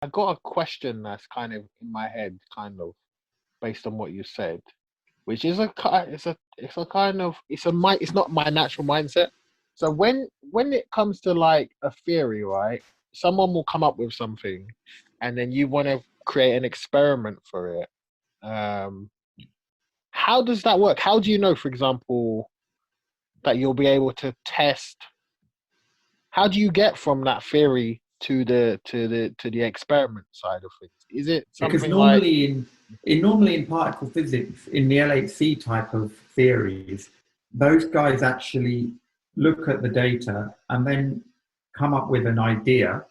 I got a question that's kind of in my head, kind of based on what you said, which is it's a kind of it's not my natural mindset. So when it comes to like a theory, right? Someone will come up with something, and then you want to create an experiment for it. Um, how does that work? How do you know, for example, that you'll be able to test? How do you get from that theory to the experiment side of things? Is it Because something like normally in particle physics, in the LHC type of theories, those guys actually look at the data and then come up with an idea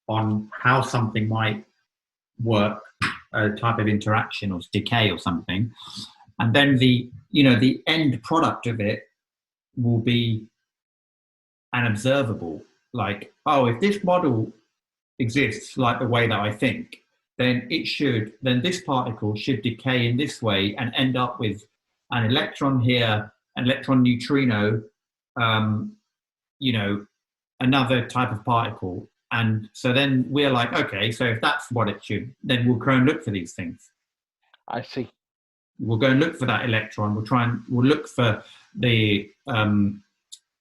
on how something might work, a type of interaction or decay or something, and then the end product of it will be an observable. Like, oh, if this model exists like the way that I think, then this particle should decay in this way and end up with an electron here, an electron neutrino, you know, another type of particle. And so then we're like, okay, so if that's what it should, then we'll go and look for these things. I see. We'll go and look for that electron. We'll look for the, or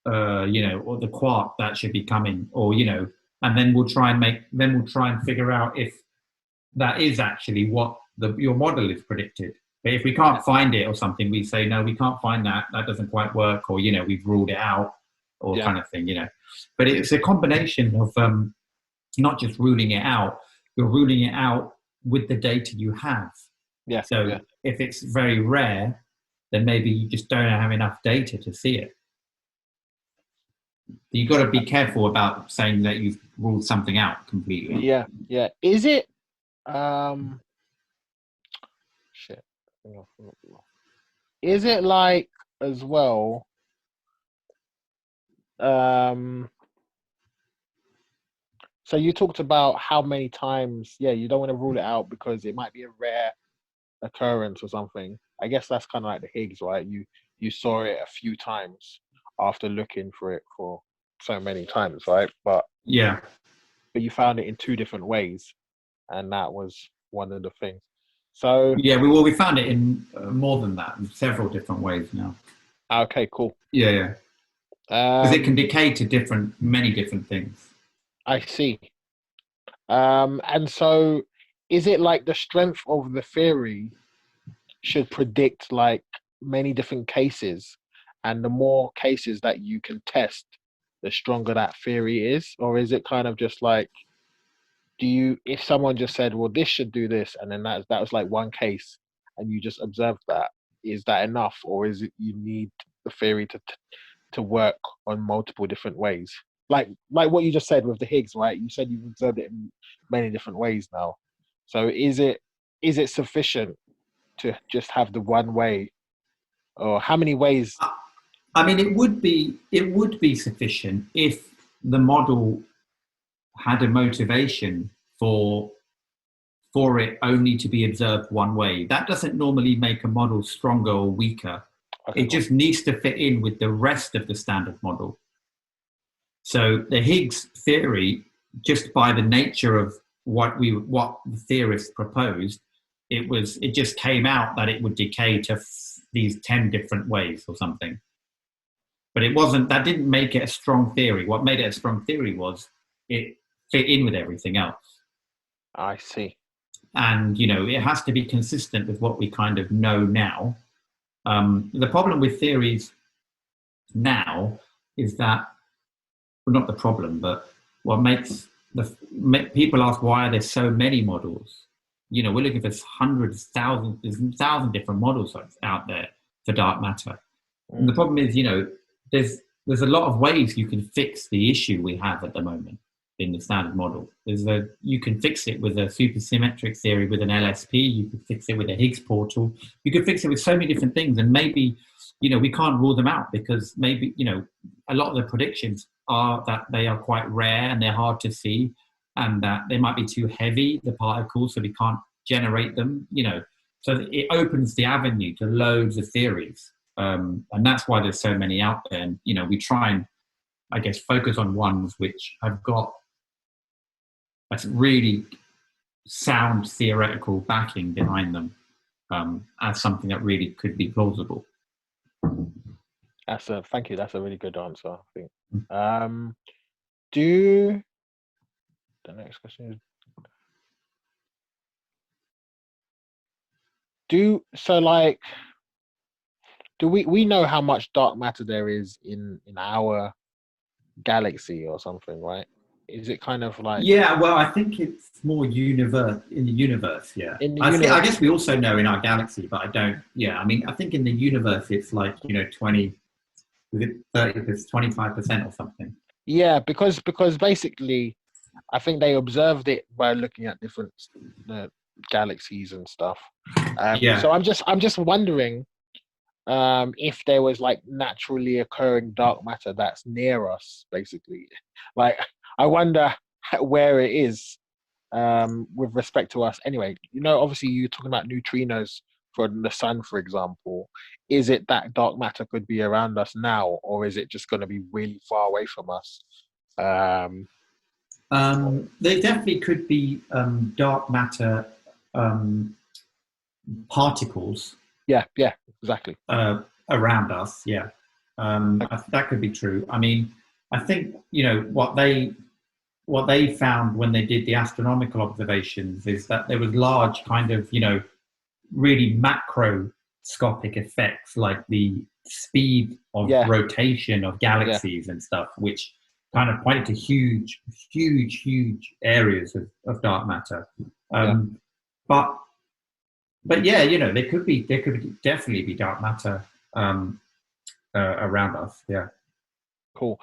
the quark that should be coming, or, and then we'll try and figure out if that is actually what your model is predicted. But if we can't find it or something, we say, no, we can't find that. That doesn't quite work, or, we've ruled it out, or kind of thing, But it's a combination of not just ruling it out, you're ruling it out with the data you have. Yeah. So if it's very rare, then maybe you just don't have enough data to see it. You've got to be careful about saying that you've ruled something out completely. Yeah. Is it shit. Is it like as well so you talked about how many times, you don't want to rule it out because it might be a rare occurrence or something. I guess that's kind of like the Higgs, right? You saw it a few times after looking for it for so many times, right? But you found it in two different ways, and that was one of the things. So we found it in more than that, in several different ways now. Okay, cool. Yeah. Because it can decay to many different things. I see. And so is it like the strength of the theory should predict like many different cases, and the more cases that you can test, the stronger that theory is? Or is it kind of just like, if someone just said, well, this should do this, and then that was like one case, and you just observed that, is that enough? Or is it you need the theory to work on multiple different ways? Like what you just said with the Higgs, right? You said you've observed it in many different ways now. So is it sufficient to just have the one way, or how many ways? I mean, it would be sufficient if the model had a motivation for it only to be observed one way. That doesn't normally make a model stronger or weaker. Okay, it just needs to fit in with the rest of the standard model. So the Higgs theory, just by the nature of what the theorists proposed, it just came out that it would decay to these 10 different ways or something. But that didn't make it a strong theory. What made it a strong theory was it fit in with everything else. I see. And, it has to be consistent with what we kind of know now. The problem with theories now is that, well, not the problem, but what makes people ask, why are there so many models? We're looking for hundreds, thousands, there's 1,000 different models out there for dark matter. And the problem is, there's a lot of ways you can fix the issue we have at the moment in the standard model. You can fix it with a supersymmetric theory with an LSP. You could fix it with a Higgs portal. You could fix it with so many different things. And maybe, we can't rule them out because maybe, a lot of the predictions are that they are quite rare and they're hard to see, and that they might be too heavy, the particles, so we can't generate them, So it opens the avenue to loads of theories. And that's why there's so many out there. And, we try and, I guess, focus on ones which have got a really sound theoretical backing behind them as something that really could be plausible. Thank you. That's a really good answer, I think. The next question is, do we know how much dark matter there is in our galaxy or something, right? Is it kind of like, Yeah, well, I think it's more in the universe. Yeah, in the I universe? guess we also know in our galaxy, but I don't. Yeah, I mean, I think in the universe it's like 20, was it 30, 25% or something. Yeah, because basically, I think they observed it by looking at different galaxies and stuff. Yeah. So I'm just wondering if there was like naturally occurring dark matter that's near us, basically. Like, I wonder where it is with respect to us. Anyway, obviously you're talking about neutrinos from the sun, for example. Is it that dark matter could be around us now, or is it just going to be really far away from us? There definitely could be dark matter particles. Yeah, exactly. Around us. Yeah, that could be true. I mean, I think what they found when they did the astronomical observations is that there was large kind of really macroscopic effects like the speed of rotation of galaxies and stuff, which kind of pointed to huge areas of dark matter. But yeah, there could definitely be dark matter around us. Yeah. Cool.